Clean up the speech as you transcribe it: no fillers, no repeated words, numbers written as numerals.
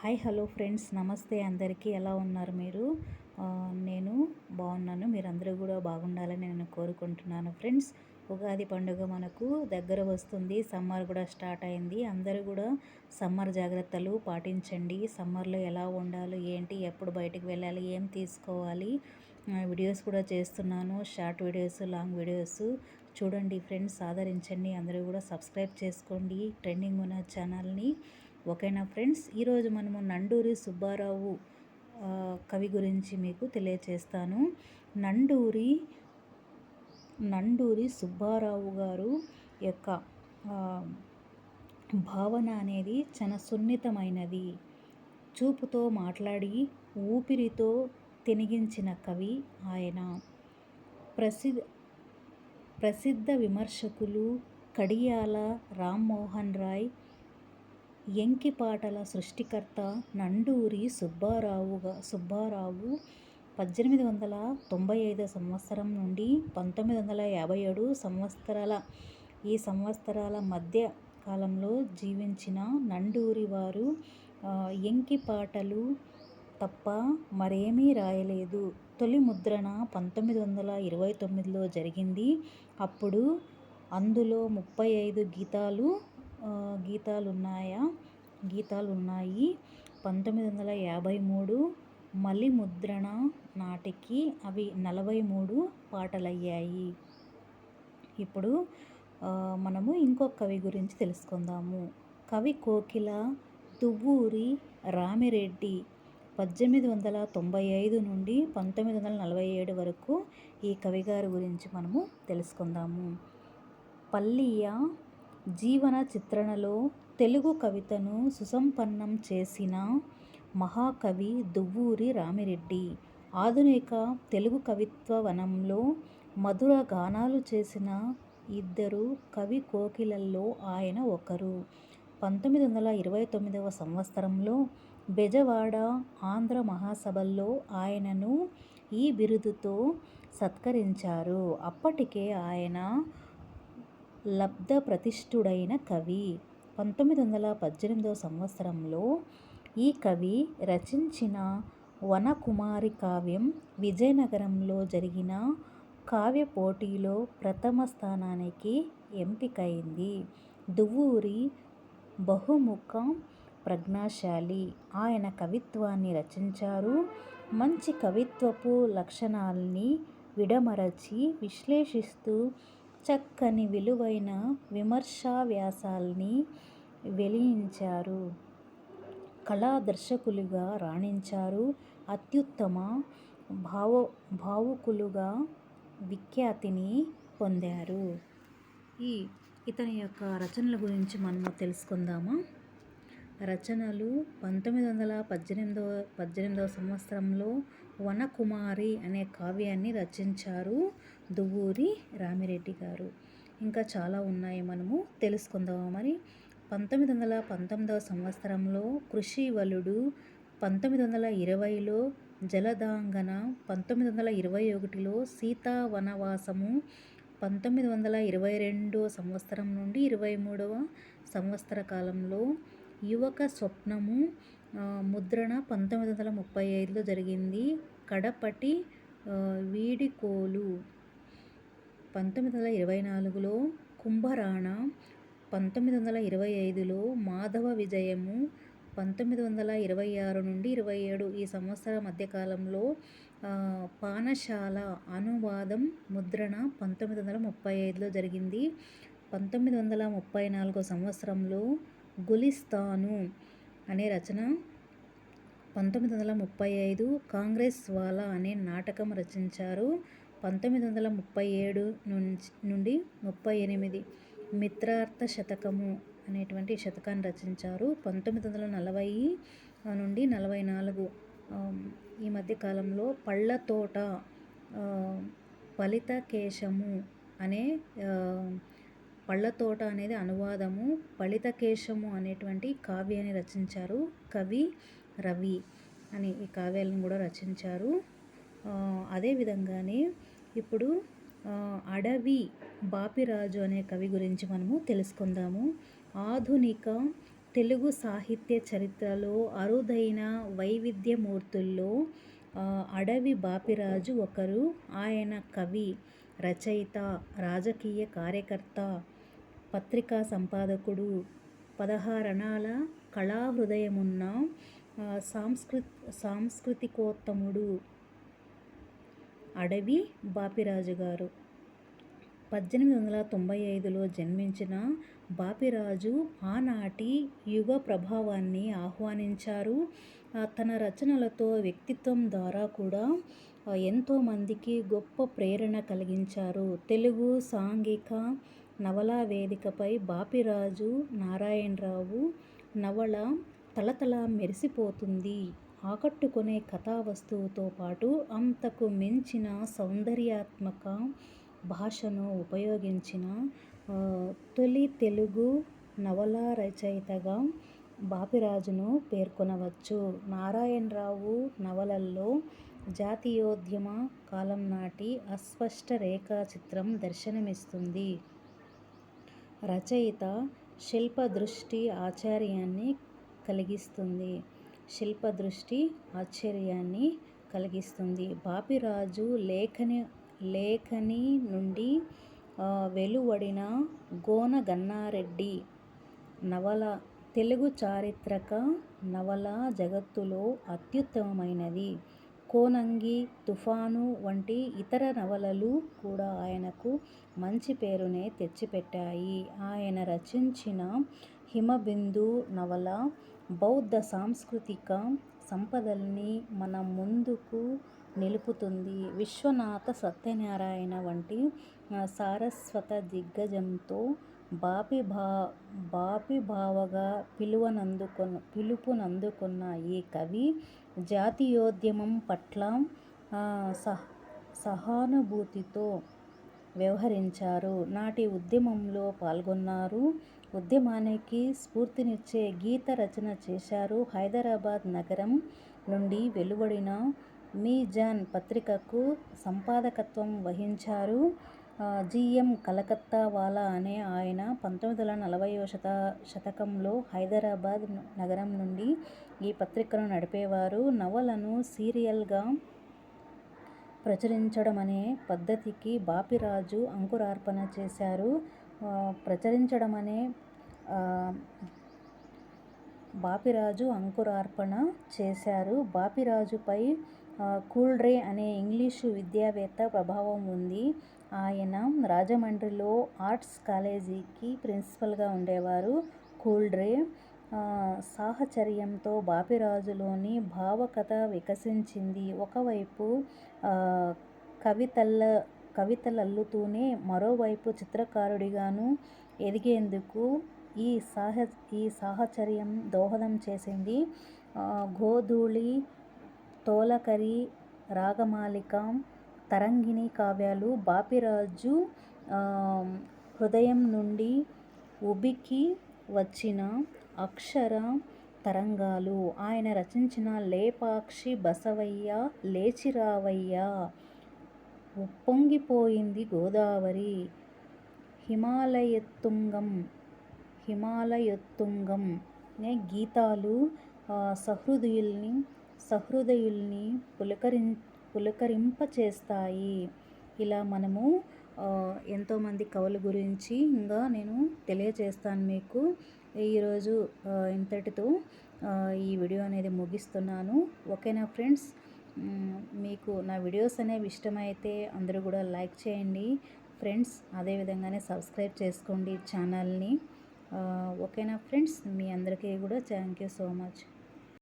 Hi hello friends, నమస్తే. అందరికీ ఎలా ఉన్నారు మీరు? నేను బాగున్నాను. మీరందరూ కూడా బాగుండాలని నేను కోరుకుంటున్నాను ఫ్రెండ్స్. ఉగాది పండుగ మనకు దగ్గర వస్తుంది. సమ్మర్ కూడా స్టార్ట్ అయింది. అందరూ కూడా సమ్మర్ జాగ్రత్తలు పాటించండి. సమ్మర్లో ఎలా ఉండాలి, ఏంటి, ఎప్పుడు బయటికి వెళ్ళాలి, ఏం తీసుకోవాలి, వీడియోస్ కూడా చేస్తున్నాను. షార్ట్ వీడియోస్, లాంగ్ వీడియోస్ చూడండి ఫ్రెండ్స్, ఆదరించండి. అందరూ కూడా సబ్స్క్రైబ్ చేసుకోండి ట్రెండింగ్ ఉన్న ఛానల్ని. ఓకేనా ఫ్రెండ్స్, ఈరోజు మనము నండూరి సుబ్బారావు కవి గురించి మీకు తెలియచేస్తాను. నండూరి సుబ్బారావు గారు యొక్క భావన అనేది చాలా సున్నితమైనది. చూపుతో మాట్లాడి ఊపిరితో తెనిగించిన కవి ఆయన. ప్రసిద్ధ విమర్శకులు కడియాల రామ్మోహన్ రాయ్ ఎంకిపాటల సృష్టికర్త నండూరి సుబ్బారావు 1895 సంవత్సరం నుండి 1957 సంవత్సరాల మధ్య కాలంలో జీవించిన నండూరి వారు ఎంకిపాటలు తప్ప మరేమీ రాయలేదు. తొలి ముద్రణ 1929లో జరిగింది. అప్పుడు అందులో 35 గీతాలున్నాయి. 1953 మలి ముద్రణ నాటికి అవి 43 పాటలయ్యాయి. ఇప్పుడు మనము ఇంకొక కవి గురించి తెలుసుకుందాము. కవి కోకిల దువ్వూరి రామిరెడ్డి 1895 నుండి 1947 వరకు ఈ కవిగారి గురించి మనము తెలుసుకుందాము. పల్లీయ జీవన చిత్రణలో తెలుగు కవితను సుసంపన్నం చేసిన మహాకవి దువ్వూరి రామిరెడ్డి. ఆధునిక తెలుగు కవిత్వ వనంలో మధుర గానాలు చేసిన ఇద్దరు కవి కోకిలల్లో ఆయన ఒకరు. 1929 సంవత్సరంలో బెజవాడ ఆంధ్ర మహాసభల్లో ఆయనను ఈ బిరుదుతో సత్కరించారు. అప్పటికే ఆయన లబ్ధప్రతిష్ఠుడైన కవి. 1918 సంవత్సరంలో ఈ కవి రచించిన వనకుమారి కావ్యం విజయనగరంలో జరిగిన కావ్య పోటీలో ప్రథమ స్థానానికి ఎంపికైంది. దువ్వూరి బహుముఖ ప్రజ్ఞాశాలి. ఆయన కవిత్వాన్ని రచించారు. మంచి కవిత్వపు లక్షణాల్ని విడమరచి విశ్లేషిస్తూ చక్కని విలువైన విమర్శా వ్యాసాల్ని వెలియించారు. కళా దర్శకులుగా రాణించారు. అత్యుత్తమ భావుకులుగా విఖ్యాతిని పొందారు. ఇతని యొక్క రచనల గురించి మనము తెలుసుకుందామా? రచనలు 1918 సంవత్సరంలో వనకుమారి అనే కావ్యాన్ని రచించారు దువ్వూరి రామిరెడ్డి గారు. ఇంకా చాలా ఉన్నాయి, మనము తెలుసుకుందాము. మరి 1919 సంవత్సరంలో కృషివలుడు, 1920లో జలదాంగన, 1921లో సీతావనవాసము, 1922 సంవత్సరం నుండి 23వ సంవత్సర కాలంలో యువక స్వప్నము ముద్రణ 1935లో జరిగింది. కడపటి వీడికోలు 1924లో కుంభరాణ, 1925లో మాధవ విజయము, 1926 నుండి 27 ఈ సంవత్సర మధ్యకాలంలో పానశాల అనువాదం ముద్రణ 1935లో జరిగింది. 1934 సంవత్సరంలో గులిస్తాను అనే రచన, 1935 కాంగ్రెస్ వాలా అనే నాటకం రచించారు. 1937 నుండి 38 మిత్రార్థ శతకము అనేటువంటి శతకాన్ని రచించారు. 1940 నుండి 44 ఈ మధ్య కాలంలో పళ్ళతోట ఫలితకేశము అనే పళ్ళతోట అనేది అనువాదము, ఫలితకేశము అనేటువంటి కావ్యాన్ని రచించారు. కవి రవి అని ఈ కావ్యాలను కూడా రచించారు. అదేవిధంగానే ఇప్పుడు అడవి బాపిరాజు అనే కవి గురించి మనము తెలుసుకుందాము. ఆధునిక తెలుగు సాహిత్య చరిత్రలో అరుదైన వైవిధ్యమూర్తుల్లో అడవి బాపిరాజు ఒకరు. ఆయన కవి, రచయిత, రాజకీయ కార్యకర్త, పత్రికా సంపాదకుడు, 16 కళాహృదయమున్న సాంస్కృతికోత్తముడు అడవి బాపిరాజు గారు. 1895లో జన్మించిన బాపిరాజు ఆనాటి యుగ ప్రభావాన్ని ఆహ్వానించారు. తన రచనలతో, వ్యక్తిత్వం ద్వారా కూడా ఎంతోమందికి గొప్ప ప్రేరణ కలిగించారు. తెలుగు సాంఘిక నవలా వేదికపై బాపిరాజు నారాయణరావు నవల తళతళ మెరిసిపోతుంది. ఆకట్టుకునే కథా వస్తువుతో పాటు అంతకు మించిన సౌందర్యాత్మక భాషను ఉపయోగించిన తొలి తెలుగు నవలా రచయితగా బాపిరాజును పేర్కొనవచ్చు. నారాయణరావు నవలల్లో జాతీయోద్యమ కాలం నాటి అస్పష్ట రేఖాచిత్రం దర్శనమిస్తుంది. రచయిత శిల్పదృష్టి ఆశ్చర్యాన్ని కలిగిస్తుంది. బాపిరాజు లేఖని నుండి వెలువడిన గోన గన్నారెడ్డి నవల తెలుగు చారిత్రక నవలా జగత్తులో అత్యుత్తమమైనది. కోనంగి, తుఫాను వంటి ఇతర నవలలు కూడా ఆయనకు మంచి పేరునే తెచ్చిపెట్టాయి. ఆయన రచించిన హిమబిందు నవల బౌద్ధ సాంస్కృతిక సంపదల్ని మన ముందుకు నిలుపుతుంది. విశ్వనాథ సత్యనారాయణ వంటి సారస్వత దిగ్గజంతో బాపిబావగా పిలుపునందుకున్న ఈ కవి జాతీయోద్యమం పట్ల సహానుభూతితో వ్యవహరించారు. నాటి ఉద్యమంలో పాల్గొన్నారు. ఉద్యమానికి స్ఫూర్తినిచ్చే గీత రచన చేశారు. హైదరాబాద్ నగరం నుండి వెలువడిన మీజాన్ పత్రికకు సంపాదకత్వం వహించారు. జి.ఎం. కలకత్తా వాలా అనే ఆయన 1940వ శతకంలో హైదరాబాద్ నగరం నుండి ఈ పత్రికను నడిపేవారు. నవలను సీరియల్గా ప్రచురించడమనే పద్ధతికి బాపిరాజు అంకురార్పణ చేశారు. బాపిరాజుపై కూల్డ్రే అనే ఇంగ్లీషు విద్యావేత్త ప్రభావం ఉంది. ఆయన రాజమండ్రిలో ఆర్ట్స్ కాలేజీకి ప్రిన్సిపల్గా ఉండేవారు. కూల్డ్రే సాహచర్యంతో బాపిరాజులోని భావకథ వికసించింది. ఒకవైపు కవితలల్లుతూనే మరోవైపు చిత్రకారుడిగాను ఎదిగేందుకు ఈ సాహచర్యం దోహదం చేసింది. గోధూళి, తోలకరి, రాగమాలిక, తరంగిణి కావ్యాలు బాపిరాజు హృదయం నుండి ఉబికి వచ్చిన అక్షర తరంగాలు. ఆయన రచించిన లేపాక్షి, బసవయ్య, లేచిరావయ్యా, ఉప్పొంగిపోయింది గోదావరి, హిమాలయోత్తుంగం అనే గీతాలు సహృదయుల్ని పులకరింపచేస్తాయి. ఇలా మనము ఎంతోమంది కవుల గురించి ఇంకా నేను తెలియచేస్తాను మీకు. ఈరోజు ఇంతటితో ఈ వీడియో అనేది ముగిస్తున్నాను. ఓకేనా ఫ్రెండ్స్? మీకు నా వీడియోస్ అనేవి ఇష్టమైతే అందరూ కూడా లైక్ చేయండి ఫ్రెండ్స్. అదేవిధంగానే సబ్స్క్రైబ్ చేసుకోండి ఛానల్ని. ఓకేనా ఫ్రెండ్స్? మీ అందరికీ కూడా థ్యాంక్ యూ సో మచ్.